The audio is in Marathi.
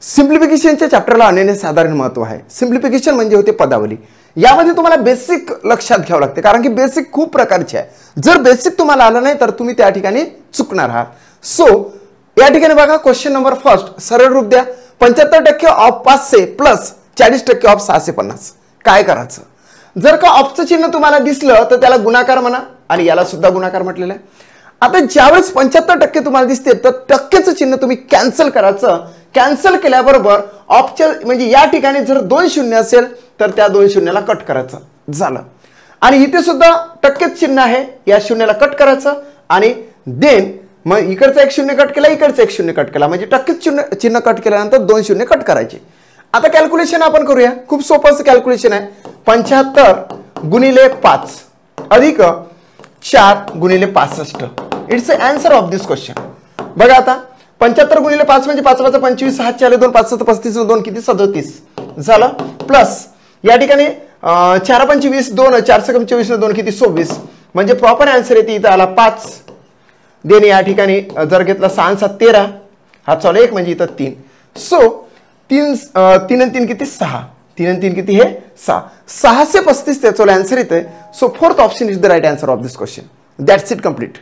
सिम्प्लिफिकेशनच्या चॅप्टरला अनन्यसाधारण महत्व आहे. सिम्प्लिफिकेशन म्हणजे होते पदावली. यामध्ये तुम्हाला बेसिक लक्षात घ्यावं लागते, कारण की बेसिक खूप प्रकारचे आहे. जर बेसिक तुम्हाला आलं नाही तर तुम्ही त्या ठिकाणी चुकणार आहात. सो या ठिकाणी बघा, क्वेश्चन नंबर फर्स्ट सरळ रूप द्या. 75% ऑफ 500 प्लस 40% ऑफ 650. काय करायचं? जर का ऑफचं चिन्ह तुम्हाला दिसलं तर त्याला गुणाकार म्हणा, आणि याला सुद्धा गुणाकार म्हटलेलं आहे. आता ज्यावेळेस 75% तुम्हाला दिसते तर टक्केचं चिन्ह तुम्ही कॅन्सल करायचं. कॅन्सल केल्याबरोबर ऑफच्या म्हणजे या ठिकाणी जर 2 शून्य असेल तर त्या 2 शून्याला कट करायचं झालं. आणि इथे सुद्धा टक्केच चिन्ह आहे, या शून्याला कट करायचं आणि देन मग इकडचा 1 शून्य कट केला, इकडचा 1 शून्य कट केला, म्हणजे टक्केच चिन्ह कट केल्यानंतर 2 शून्य कट करायचे. आता कॅल्क्युलेशन आपण करूया. खूप सोपं असं कॅल्क्युलेशन आहे. 75 गुणिले 5 अधिक 4 गुणिले 65. It's a answer of this question. बघा आता 75 गुणिले 5 म्हणजे 5 5 25, 6 4 2 5 7 35 2 किती 37 झालं. प्लस या ठिकाणी 4 5 20 2 4 6 24 2 किती 26, म्हणजे प्रॉपर आन्सर येते इथं आला 5. देन या ठिकाणी जर घेतला 6 7 13, हा चला 1 म्हणजे इथं 3. सो 3 आणि 3 किती 6, 3 आणि 3 किती हे 6. 635 त्याचा आन्सर येते. So fourth option is the right answer of this question. That's it, complete.